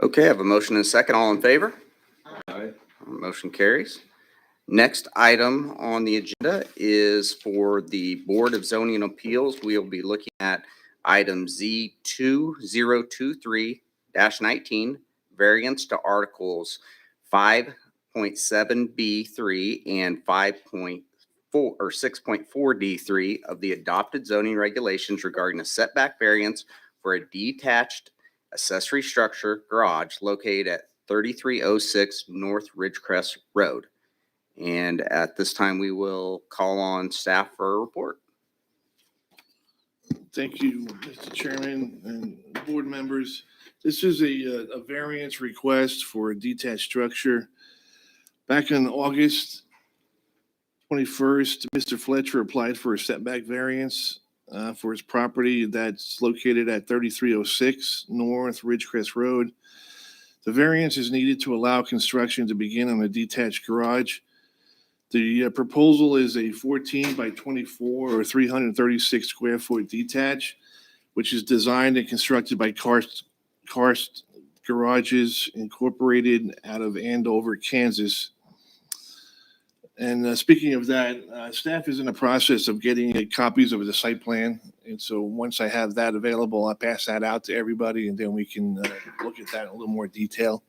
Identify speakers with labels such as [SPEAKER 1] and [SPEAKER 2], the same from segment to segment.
[SPEAKER 1] Okay, I have a motion and a second. All in favor?
[SPEAKER 2] Aye.
[SPEAKER 1] Motion carries. Next item on the agenda is for the Board of Zoning Appeals. We will be looking at item Z2023-19, variance to Articles 5.7B3 and 5.4 or 6.4D3 of the adopted zoning regulations regarding a setback variance for a detached accessory structure garage located at 3306 North Ridgecrest Road. And at this time, we will call on staff for a report.
[SPEAKER 3] Thank you, Mr. Chairman and board members. This is a variance request for a detached structure. Back on August 21st, Mr. Fletcher applied for a setback variance for his property that's located at 3306 North Ridgecrest Road. The variance is needed to allow construction to begin on a detached garage. The proposal is a 14 by 24 or 336 square foot detached, which is designed and constructed by Karst Garages Incorporated out of Andover, Kansas. And speaking of that, staff is in the process of getting copies of the site plan. And so once I have that available, I'll pass that out to everybody and then we can look at that in a little more detail.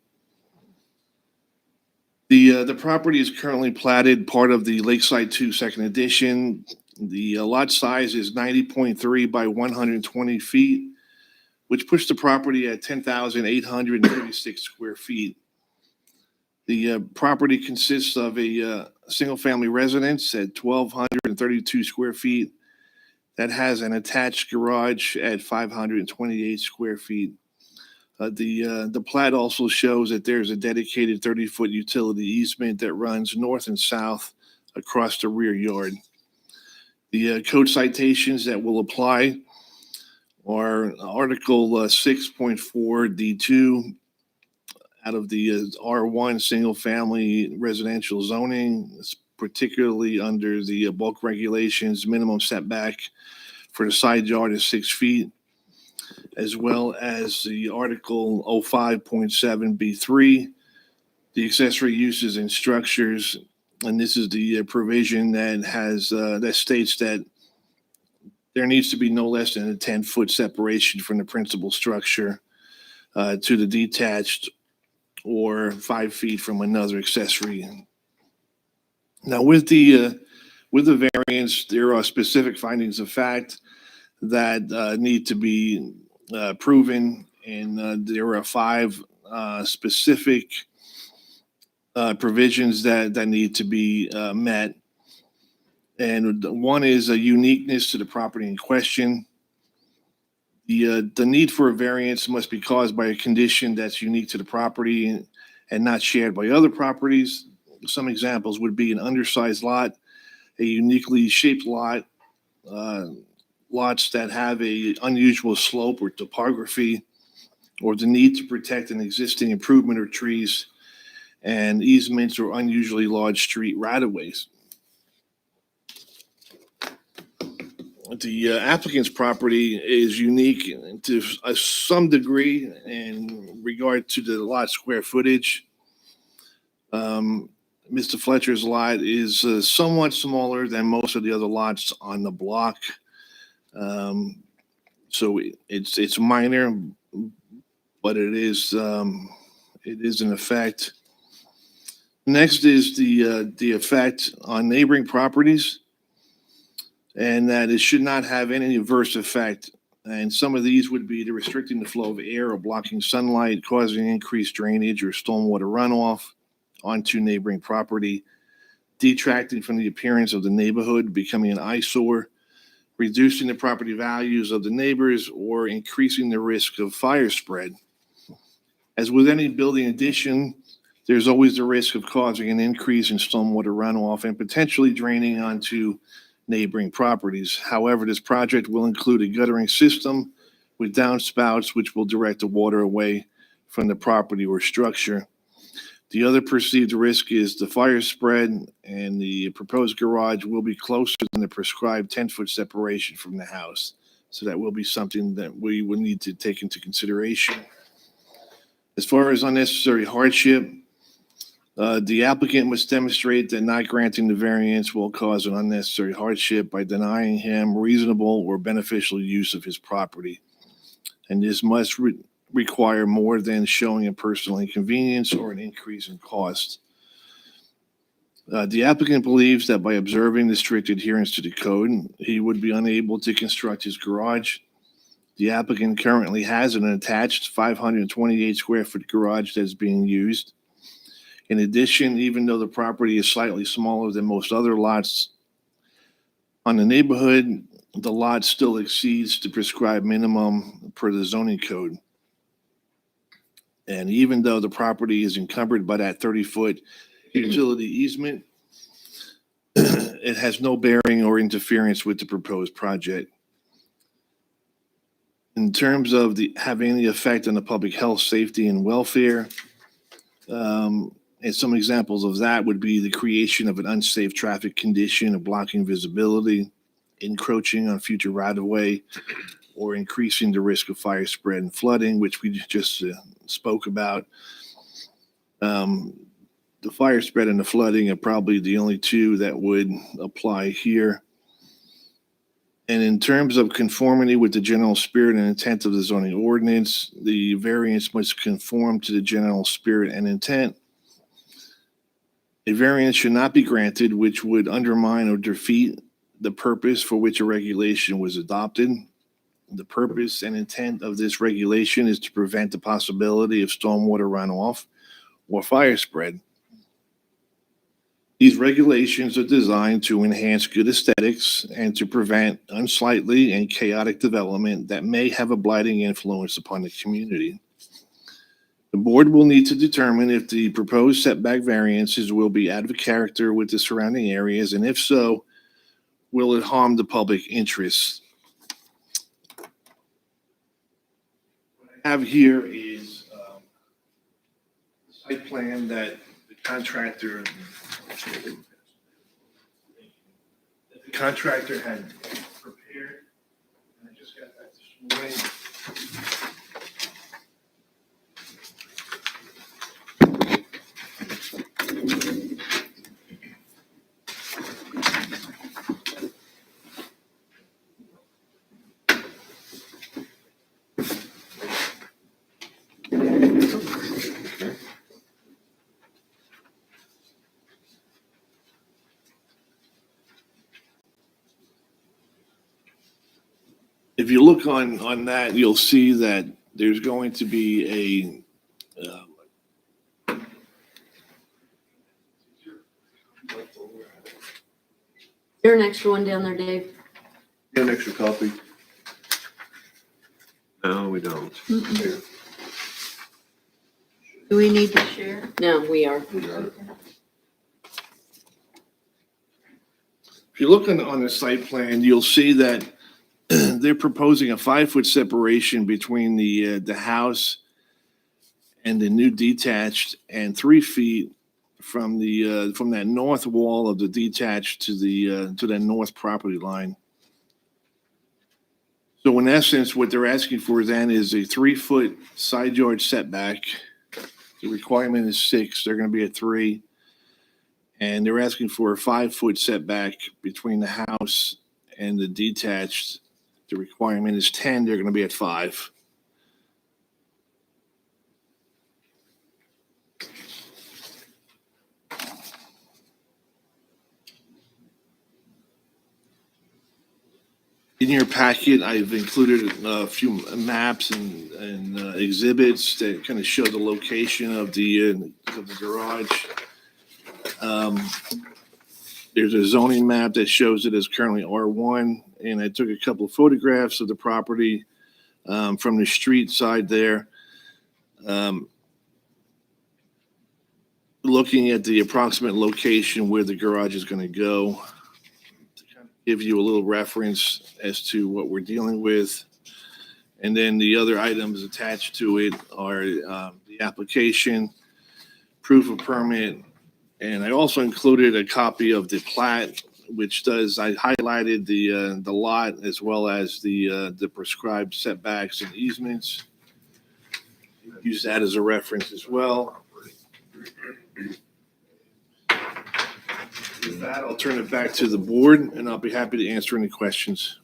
[SPEAKER 3] The property is currently platted part of the Lakeside 2 Second Edition. The lot size is 90.3 by 120 feet, which puts the property at 10,836 square feet. The property consists of a single-family residence at 1,232 square feet that has an attached garage at 528 square feet. The plat also shows that there's a dedicated 30-foot utility easement that runs north and south across the rear yard. The code citations that will apply are Article 6.4D2 out of the R1 single-family residential zoning, particularly under the bulk regulations, minimum setback for the side yard is 6 feet, as well as the Article 05.7B3, the accessory uses and structures. And this is the provision that has that states that there needs to be no less than a 10-foot separation from the principal structure to the detached, or 5 feet from another accessory. Now, with the variance, there are specific findings of fact that need to be proven, and there are 5 specific provisions that need to be met. And one is a uniqueness to the property in question. The need for a variance must be caused by a condition that's unique to the property and not shared by other properties. Some examples would be an undersized lot, a uniquely shaped lot, lots that have a unusual slope or topography, or the need to protect an existing improvement or trees, and easements or unusually large street right-of-ways. The applicant's property is unique to some degree in regard to the lot square footage. Mr. Fletcher's lot is somewhat smaller than most of the other lots on the block. So it's minor, but it is an effect. Next is the effect on neighboring properties, and that it should not have any adverse effect. And some of these would be the restricting the flow of air or blocking sunlight, causing increased drainage or stormwater runoff onto neighboring property, detracting from the appearance of the neighborhood, becoming an eyesore, reducing the property values of the neighbors, or increasing the risk of fire spread. As with any building addition, there's always the risk of causing an increase in stormwater runoff and potentially draining onto neighboring properties. However, this project will include a guttering system with downspouts, which will direct the water away from the property or structure. The other perceived risk is the fire spread, and the proposed garage will be closer than the prescribed 10-foot separation from the house. So that will be something that we will need to take into consideration. As far as unnecessary hardship, the applicant must demonstrate that not granting the variance will cause an unnecessary hardship by denying him reasonable or beneficial use of his property. And this must require more than showing a personal inconvenience or an increase in cost. The applicant believes that by observing the strict adherence to the code, he would be unable to construct his garage. The applicant currently has an attached 528 square foot garage that is being used. In addition, even though the property is slightly smaller than most other lots on the neighborhood, the lot still exceeds the prescribed minimum per the zoning code. And even though the property is encumbered by that 30-foot utility easement, it has no bearing or interference with the proposed project. In terms of having any effect on the public health, safety, and welfare, and some examples of that would be the creation of an unsafe traffic condition of blocking visibility, encroaching on future right-of-way, or increasing the risk of fire spread and flooding, which we just spoke about. The fire spread and the flooding are probably the only two that would apply here. And in terms of conformity with the general spirit and intent of the zoning ordinance, the variance must conform to the general spirit and intent. A variance should not be granted which would undermine or defeat the purpose for which a regulation was adopted. The purpose and intent of this regulation is to prevent the possibility of stormwater runoff or fire spread. These regulations are designed to enhance good aesthetics and to prevent unsightly and chaotic development that may have a blighting influence upon the community. The board will need to determine if the proposed setback variances will be out of character with the surrounding areas, and if so, will it harm the public interest? What I have here is a site plan that the contractor had prepared, and I just got that this morning. If you look on that, you'll see that there's going to be
[SPEAKER 2] There an extra one down there, Dave?
[SPEAKER 3] an extra copy.
[SPEAKER 4] No, we don't.
[SPEAKER 2] Do we need to share? No, we are.
[SPEAKER 3] If you look on the site plan, you'll see that they're proposing a 5-foot separation between the house and the new detached, and 3 feet from that north wall of the detached to that north property line. So in essence, what they're asking for then is a 3-foot side yard setback. The requirement is 6. They're going to be at 3. And they're asking for a 5-foot setback between the house and the detached. The requirement is 10. They're going to be at 5. In your packet, I've included a few maps and exhibits that kind of show the location of the garage. There's a zoning map that shows it as currently R1, and I took a couple of photographs of the property from the street side there. Looking at the approximate location where the garage is going to go, to kind of give you a little reference as to what we're dealing with. And then the other items attached to it are the application, proof of permit, and I also included a copy of the plat, which I highlighted the lot as well as the prescribed setbacks and easements. use that as a reference as well. With that, I'll turn it back to the board, and I'll be happy to answer any questions.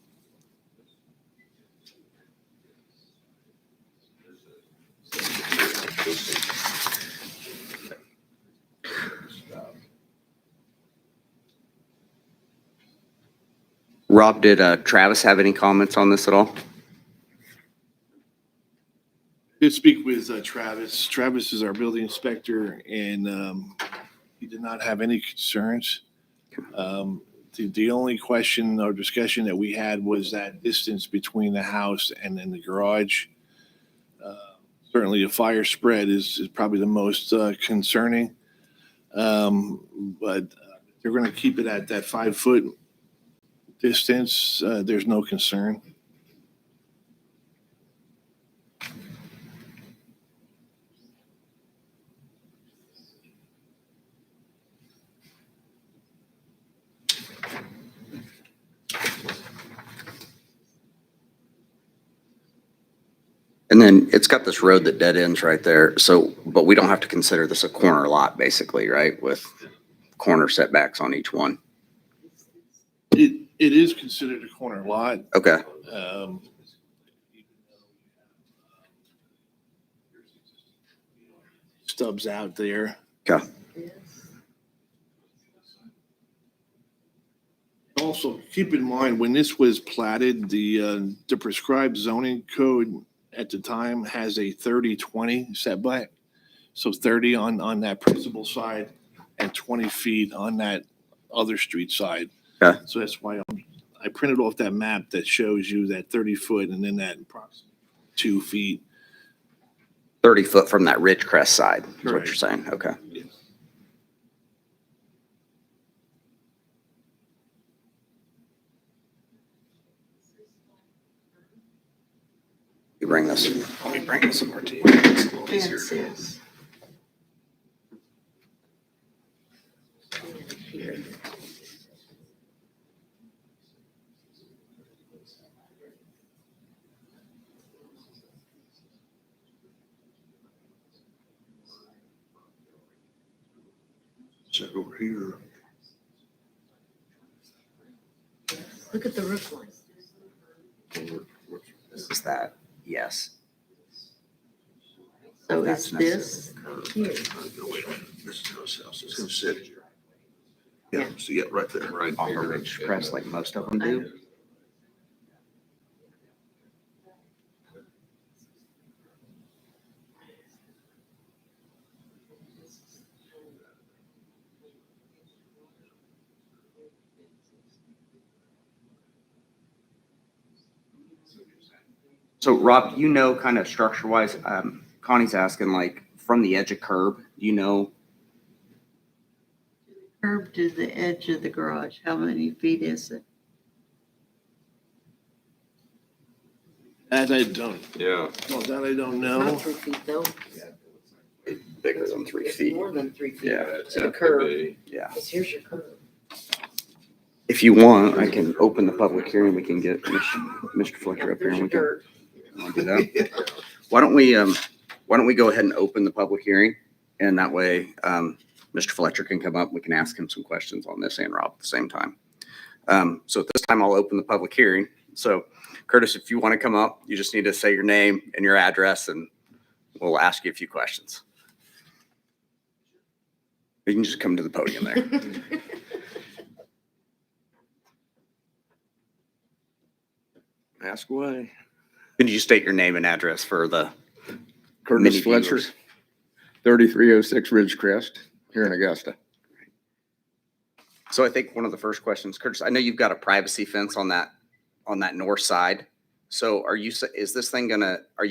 [SPEAKER 1] Rob, did Travis have any comments on this at all?
[SPEAKER 3] Did speak with Travis. Travis is our building inspector, and he did not have any concerns. The only question or discussion that we had was that distance between the house and then the garage. Certainly, a fire spread is probably the most concerning, but they're going to keep it at that 5-foot distance. There's no concern.
[SPEAKER 1] And then it's got this road that dead ends right there. So, but we don't have to consider this a corner lot, basically, right? With corner setbacks on each one.
[SPEAKER 3] It is considered a corner lot.
[SPEAKER 1] Okay.
[SPEAKER 3] Stubs out there.
[SPEAKER 1] Okay.
[SPEAKER 3] Also, keep in mind, when this was platted, the prescribed zoning code at the time has a 30-20 setback. So 30 on that principal side and 20 feet on that other street side.
[SPEAKER 1] Okay.
[SPEAKER 3] So that's why I printed off that map that shows you that 30 foot and then that approximately 2 feet.
[SPEAKER 1] 30 foot from that Ridgecrest side, is what
[SPEAKER 3] Correct.
[SPEAKER 1] you're saying. Okay.
[SPEAKER 3] Yes.
[SPEAKER 1] You bring this. Let me bring this over to you. It's a little easier.
[SPEAKER 2] Fences.
[SPEAKER 4] Check over here.
[SPEAKER 2] Look at the roof line.
[SPEAKER 1] This is that. Yes.
[SPEAKER 2] So
[SPEAKER 1] That's
[SPEAKER 2] is this here?
[SPEAKER 4] Wait a minute. This is his house. It's gonna sit. Yeah, see it right there. Right.
[SPEAKER 1] On a Ridgecrest like most of them do. So Rob, you know, kind of structure wise, Connie's asking like from the edge of curb, you know,
[SPEAKER 5] Curb to the edge of the garage, how many feet is it?
[SPEAKER 3] That I don't,
[SPEAKER 4] Yeah.
[SPEAKER 3] well, that I don't
[SPEAKER 2] Not
[SPEAKER 3] know.
[SPEAKER 2] 3 feet though.
[SPEAKER 1] bigger than 3
[SPEAKER 2] It's
[SPEAKER 1] feet.
[SPEAKER 2] more than 3 feet
[SPEAKER 1] Yeah.
[SPEAKER 2] to the curb.
[SPEAKER 1] Yeah.
[SPEAKER 2] Because here's your curb.
[SPEAKER 1] If you want, I can open the public hearing. We can get Mr. Fletcher up here
[SPEAKER 2] There's
[SPEAKER 1] and we
[SPEAKER 2] your
[SPEAKER 1] can.
[SPEAKER 2] dirt.
[SPEAKER 1] Wanna do that? Why don't we go ahead and open the public hearing? And that way, Mr. Fletcher can come up. We can ask him some questions on this and Rob at the same time. So at this time, I'll open the public hearing. So Curtis, if you want to come up, you just need to say your name and your address and we'll ask you a few questions. You can just come to the podium there.
[SPEAKER 6] Ask away.
[SPEAKER 1] Can you state your name and address for the many
[SPEAKER 6] Curtis Fletcher,
[SPEAKER 1] viewers?
[SPEAKER 6] 3306 Ridgecrest, here in Augusta.
[SPEAKER 1] So I think one of the first questions, Curtis, I know you've got a privacy fence on that north side. So are you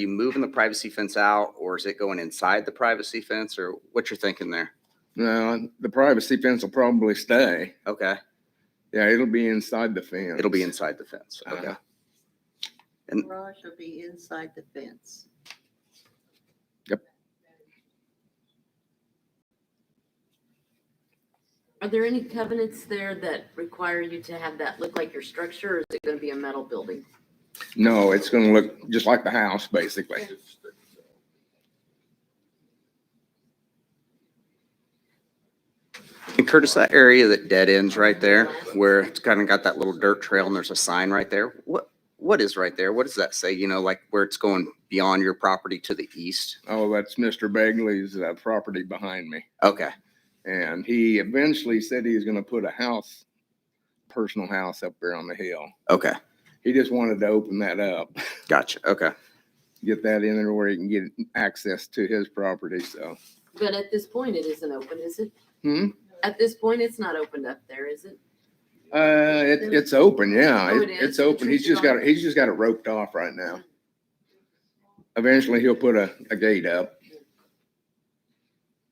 [SPEAKER 1] moving the privacy fence out or is it going inside the privacy fence or what you're thinking there?
[SPEAKER 6] No, the privacy fence will probably stay.
[SPEAKER 1] Okay.
[SPEAKER 6] Yeah, it'll be inside the fence.
[SPEAKER 1] It'll be inside the fence. Okay.
[SPEAKER 6] Uh-huh.
[SPEAKER 1] And-
[SPEAKER 5] Garage will be inside the fence.
[SPEAKER 2] Are there any covenants there that require you to have that look like your structure, or is it gonna be a metal building?
[SPEAKER 6] No, it's gonna look just like the house, basically.
[SPEAKER 1] And Curtis, that area that dead ends right there, where it's kind of got that little dirt trail and there's a sign right there. What is right there? What does that say? You know, like where it's going beyond your property to the east?
[SPEAKER 6] Oh, that's Mr. Begley's property behind me.
[SPEAKER 1] Okay,
[SPEAKER 6] And he eventually said he's gonna put a house, personal house up there on the hill.
[SPEAKER 1] okay,
[SPEAKER 6] He just wanted to open that up,
[SPEAKER 1] gotcha. Okay.
[SPEAKER 6] get that in there where he can get access to his property, so.
[SPEAKER 2] But at this point, it isn't open, is it?
[SPEAKER 6] Hmm?
[SPEAKER 2] At this point, it's not opened up there, is it?
[SPEAKER 6] It's open, yeah.
[SPEAKER 2] Oh, it is?
[SPEAKER 6] It's open. He's just got it roped off right now. Eventually he'll put a gate up.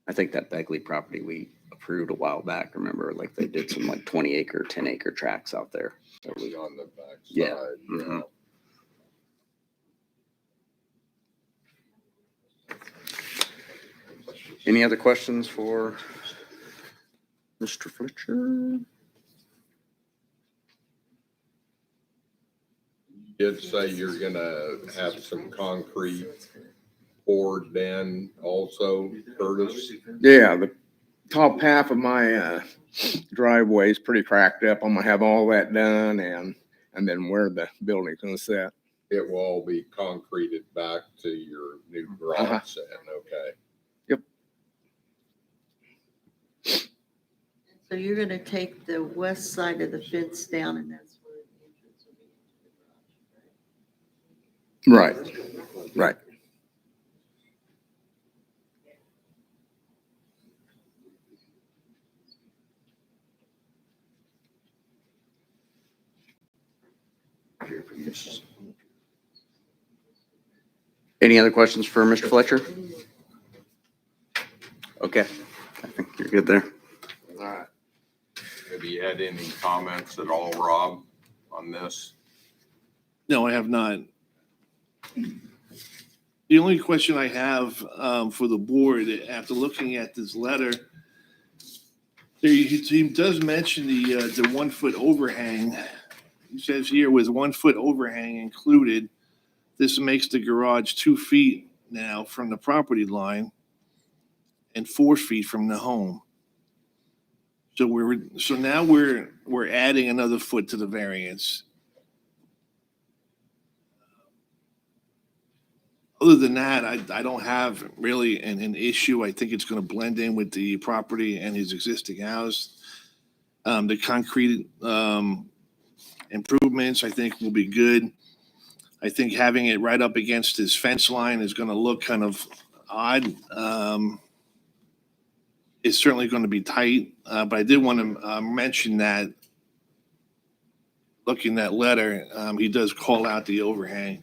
[SPEAKER 1] I think that Begley property we approved a while back, remember, like they did some like 20-acre, 10-acre tracks out there.
[SPEAKER 7] It was on the back side.
[SPEAKER 1] Yeah. Mhm. Any other questions for Mr. Fletcher?
[SPEAKER 7] You did say you're gonna have some concrete poured in also, Curtis?
[SPEAKER 6] Yeah, the top half of my driveway is pretty cracked up. I'm gonna have all that done and then where the building's gonna sit.
[SPEAKER 7] It will all be concreted back to your new
[SPEAKER 6] Uh-huh.
[SPEAKER 7] garage then, okay?
[SPEAKER 5] So you're gonna take the west side of the fence down and that's where the entrance will be into the garage, right?
[SPEAKER 6] Right, right.
[SPEAKER 1] Any other questions for Mr. Fletcher? Okay, I think you're good there.
[SPEAKER 7] All right. Have you had any comments at all, Rob, on this?
[SPEAKER 3] No, I have not. The only question I have for the board, after looking at this letter, he does mention the 1 foot overhang. He says here with 1 foot overhang included, this makes the garage 2 feet now from the property line and 4 feet from the home. So now we're adding another foot to the variance. Other than that, I don't have really an issue. I think it's going to blend in with the property and his existing house. The concrete improvements, I think, will be good. I think having it right up against his fence line is going to look kind of odd. It's certainly going to be tight, but I did want to mention that looking at that letter, he does call out the overhang.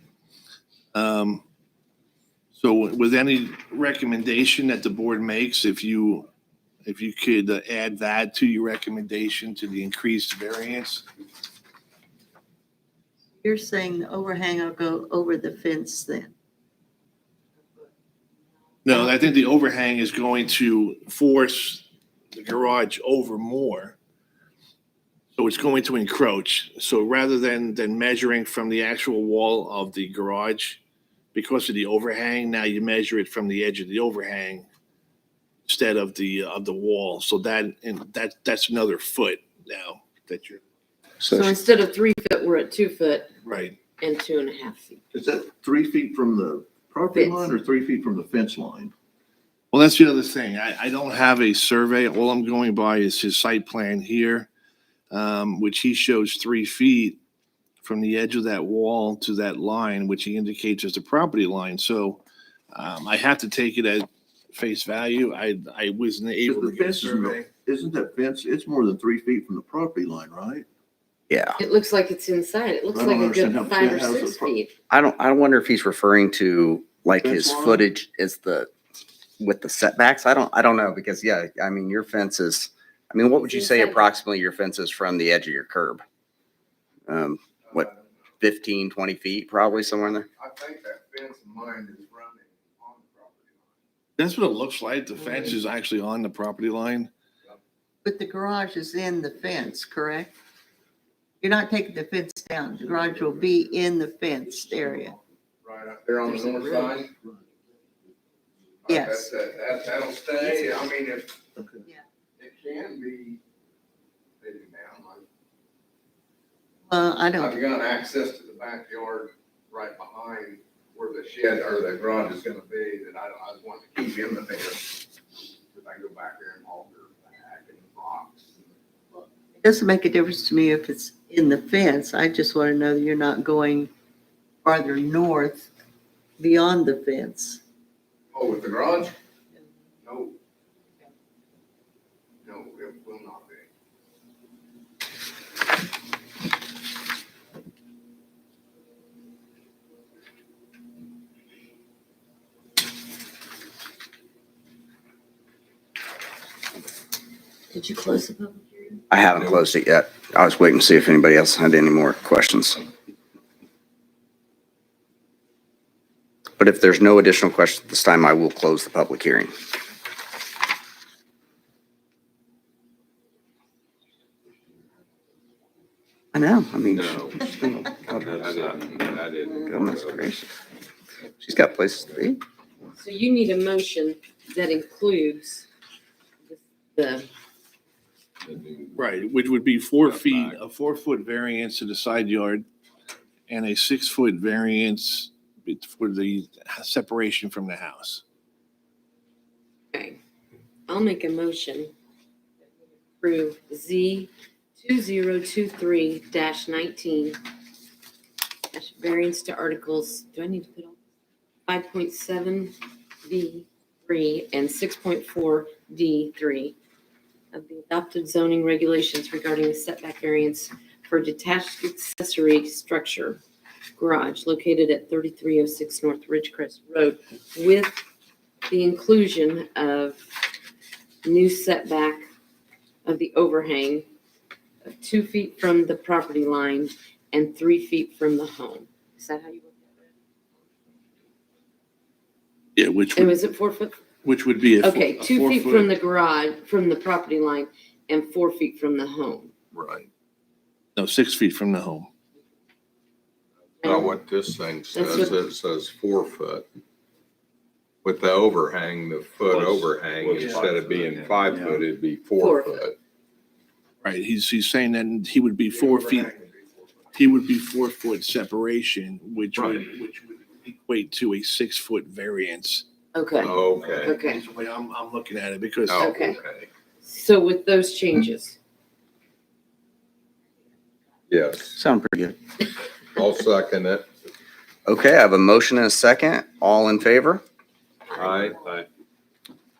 [SPEAKER 3] So with any recommendation that the board makes, if you could add that to your recommendation to the increased variance.
[SPEAKER 5] You're saying the overhang will go over the fence then?
[SPEAKER 3] No, I think the overhang is going to force the garage over more. So it's going to encroach. So rather than measuring from the actual wall of the garage, because of the overhang, now you measure it from the edge of the overhang instead of the wall. So that's another foot now that you're
[SPEAKER 2] So instead of 3 foot, we're at 2 foot
[SPEAKER 3] right.
[SPEAKER 2] and 2.5 feet.
[SPEAKER 4] Is that 3 feet from the property
[SPEAKER 2] Fence.
[SPEAKER 4] line or 3 feet from the fence line?
[SPEAKER 3] Well, that's the other thing. I don't have a survey. All I'm going by is his site plan here, which he shows 3 feet from the edge of that wall to that line, which he indicates as the property line. So I have to take it at face value. I wasn't able to
[SPEAKER 4] The
[SPEAKER 3] get a
[SPEAKER 4] fence
[SPEAKER 3] survey.
[SPEAKER 4] isn't that fence, it's more than 3 feet from the property line, right?
[SPEAKER 1] Yeah,
[SPEAKER 2] It looks like it's inside. It looks
[SPEAKER 4] I don't
[SPEAKER 2] like a good
[SPEAKER 4] understand how
[SPEAKER 2] 5 or
[SPEAKER 4] how's the
[SPEAKER 2] 6
[SPEAKER 4] pro-
[SPEAKER 2] feet.
[SPEAKER 1] I wonder if he's referring to like his
[SPEAKER 4] Fence line?
[SPEAKER 1] footage is with the setbacks. I don't know because yeah, I mean, your fence is, I mean, what would you say
[SPEAKER 2] Inside.
[SPEAKER 1] approximately your fence is from the edge of your curb? What, 15, 20 feet, probably somewhere in there?
[SPEAKER 6] I think that fence of mine is running on the property line.
[SPEAKER 3] That's what it looks like. The fence is actually on the property line.
[SPEAKER 5] But the garage is in the fence, correct? You're not taking the fence down. The garage will be in the fenced area.
[SPEAKER 6] Right up there on the north side.
[SPEAKER 5] Yes.
[SPEAKER 6] That'll stay. I mean,
[SPEAKER 4] Okay.
[SPEAKER 5] Yeah.
[SPEAKER 6] it can be
[SPEAKER 5] I
[SPEAKER 6] I've
[SPEAKER 5] don't,
[SPEAKER 6] got access to the backyard right behind where the shed or the garage is gonna be, that I was wanting to keep in the fence. Cause I go back there and alter back and rocks.
[SPEAKER 5] it doesn't make a difference to me if it's in the fence. I just want to know that you're not going farther north beyond the fence.
[SPEAKER 6] Oh, with the garage? No. No, it will not be.
[SPEAKER 2] Did you close the public hearing?
[SPEAKER 1] I haven't closed it yet. I was waiting to see if anybody else had any more questions. But if there's no additional questions this time, I will close the public hearing. I know, I mean,
[SPEAKER 7] No. I didn't.
[SPEAKER 1] goodness gracious. She's got places to be.
[SPEAKER 2] So you need a motion that includes the,
[SPEAKER 3] Right, which would be 4 feet, a 4-foot variance to the side yard and a 6-foot variance for the separation from the house.
[SPEAKER 2] okay. I'll make a motion. Approve Z 2023-19. Variance to articles, do I need to put all? 5.7D3 and 6.4D3 of the adopted zoning regulations regarding the setback variance for detached accessory structure garage located at 3306 North Ridgecrest Road with the inclusion of new setback of the overhang of 2 feet from the property line and 3 feet from the home. Is that how you look at it?
[SPEAKER 3] Yeah, which
[SPEAKER 2] And
[SPEAKER 3] would,
[SPEAKER 2] was it 4 foot?
[SPEAKER 3] which would be a
[SPEAKER 2] Okay, 2 feet
[SPEAKER 3] 4-foot.
[SPEAKER 2] from the garage, from the property line, and 4 feet from the home.
[SPEAKER 4] Right.
[SPEAKER 3] No, 6 feet from the home.
[SPEAKER 7] Not what this thing
[SPEAKER 2] That's
[SPEAKER 7] says.
[SPEAKER 2] what-
[SPEAKER 7] It says 4 foot. With the overhang, the foot overhang, instead of being 5 foot, it'd be 4
[SPEAKER 2] 4
[SPEAKER 7] foot.
[SPEAKER 3] Right, he's saying that he would be 4 feet, he would be 4-foot separation, which would equate to a 6-foot variance.
[SPEAKER 2] Okay,
[SPEAKER 7] Okay.
[SPEAKER 2] okay.
[SPEAKER 3] Is the way I'm looking at it, because
[SPEAKER 7] Oh,
[SPEAKER 2] Okay.
[SPEAKER 7] okay.
[SPEAKER 2] So with those changes,
[SPEAKER 7] Yes,
[SPEAKER 1] Sound pretty good.
[SPEAKER 7] I'll second it.
[SPEAKER 1] Okay, I have a motion and a second. All in favor?
[SPEAKER 7] Aye.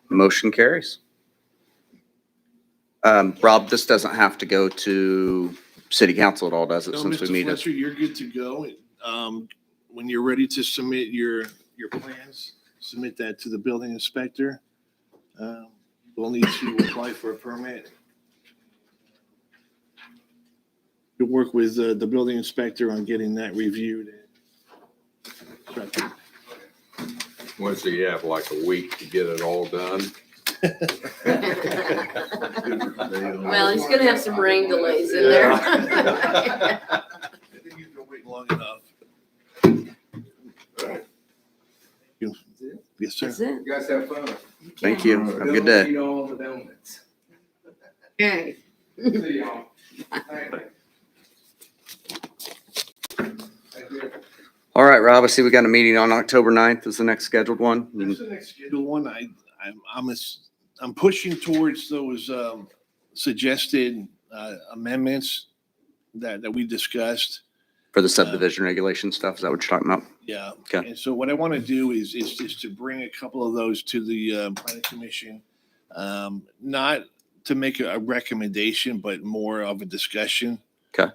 [SPEAKER 1] Motion carries. Rob, this doesn't have to go to city council at all, does it,
[SPEAKER 3] no,
[SPEAKER 1] since we
[SPEAKER 3] Mr.
[SPEAKER 1] meet us?
[SPEAKER 3] Fletcher, you're good to go. When you're ready to submit your plans, submit that to the building inspector. We'll need to apply for a permit. You'll work with the building inspector on getting that reviewed.
[SPEAKER 7] Once you have like a week to get it all done.
[SPEAKER 2] well, he's gonna have some rain delays in there.
[SPEAKER 3] I think you've been waiting long enough. Yes, sir.
[SPEAKER 2] That's it.
[SPEAKER 6] You guys have fun.
[SPEAKER 1] Thank you. Have a good day.
[SPEAKER 6] Eat all the donuts.
[SPEAKER 2] Okay.
[SPEAKER 6] See y'all. Thank you. Thank you.
[SPEAKER 1] All right, Rob, I see we got a meeting on October 9th is the next scheduled one.
[SPEAKER 3] That's the next scheduled one. I'm pushing towards those suggested amendments that we discussed.
[SPEAKER 1] For the subdivision regulation stuff, is that what you're talking about?
[SPEAKER 3] Yeah.
[SPEAKER 1] Okay.
[SPEAKER 3] And so what I want to do is to bring a couple of those to the planning commission, not to make a recommendation, but more of a discussion.
[SPEAKER 1] Okay.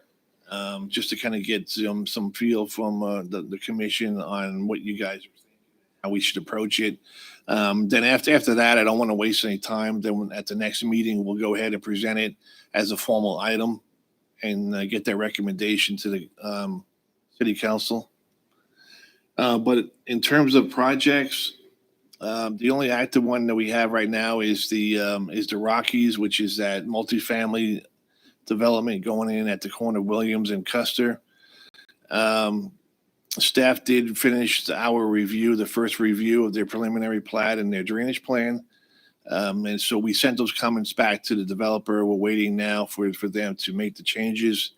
[SPEAKER 3] Just to kind of get some feel from the commission on what you guys are thinking, how we should approach it. Then after that, I don't want to waste any time. Then at the next meeting, we'll go ahead and present it as a formal item and get that recommendation to the city council. But in terms of projects, the only active one that we have right now is the Rockies, which is that multifamily development going in at the corner of Williams and Custer. Staff did finish our review, the first review of their preliminary plat and their drainage plan. And so we sent those comments back to the developer. We're waiting now for them to make the changes.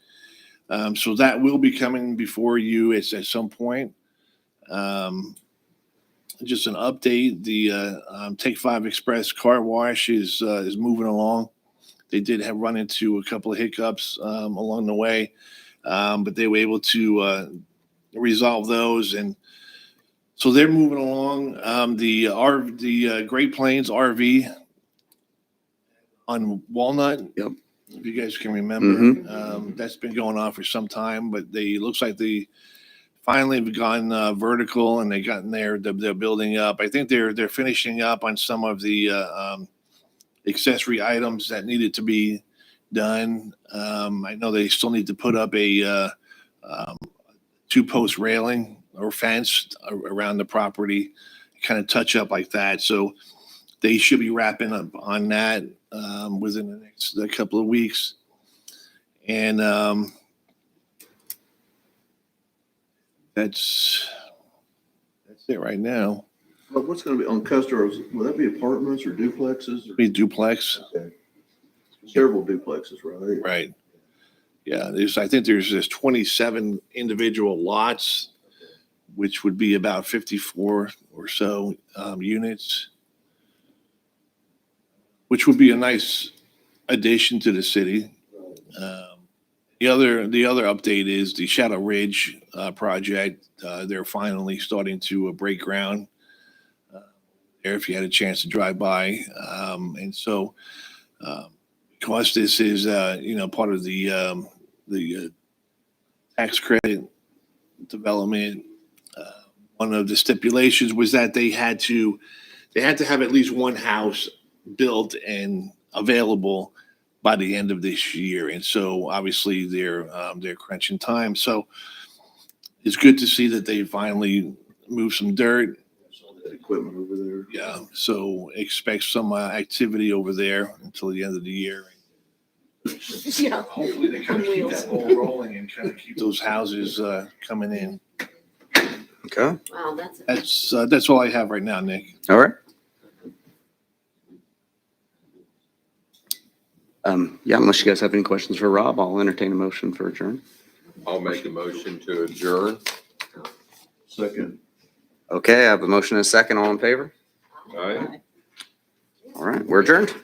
[SPEAKER 3] So that will be coming before you at some point. Just an update, the Take 5 Express Car Wash is moving along. They did have run into a couple of hiccups along the way, but they were able to resolve those, and so they're moving along. The Great Plains RV on Walnut.
[SPEAKER 1] Yep.
[SPEAKER 3] If you guys can remember, that's been going on for some time, but looks like they finally have gone vertical, and they gotten there. They're building up. I think they're finishing up on some of the accessory items that needed to be done. I know they still need to put up a 2-post railing or fence around the property, kind of touch up like that. So they should be wrapping up on that within the next couple of weeks. And that's it right now.
[SPEAKER 4] But what's gonna be on Custer, will that be apartments or duplexes or
[SPEAKER 3] Be duplex,
[SPEAKER 4] several duplexes, right?
[SPEAKER 3] right? Yeah, I think there's 27 individual lots, which would be about 54 or so units, which would be a nice addition to the city. The other update is the Shadow Ridge project. They're finally starting to break ground there, if you had a chance to drive by. And so, because this is part of the tax credit development, one of the stipulations was that they had to have at least one house built and available by the end of this year. And so obviously they're crunching time. So it's good to see that they finally moved some dirt.
[SPEAKER 4] That equipment over there.
[SPEAKER 3] Yeah. So expect some activity over there until the end of the year.
[SPEAKER 2] Yeah.
[SPEAKER 3] Hopefully they kind of keep that ball rolling and kind of keep those houses coming in.
[SPEAKER 1] Okay.
[SPEAKER 2] Wow, that's.
[SPEAKER 3] That's all I have right now, Nick.
[SPEAKER 1] All right. Yeah, unless you guys have any questions for Rob, I'll entertain a motion for adjourn.
[SPEAKER 7] I'll make a motion to adjourn.
[SPEAKER 4] Second.
[SPEAKER 1] Okay, I have a motion and a second. All in favor?
[SPEAKER 7] All right.
[SPEAKER 1] All right, we're adjourned.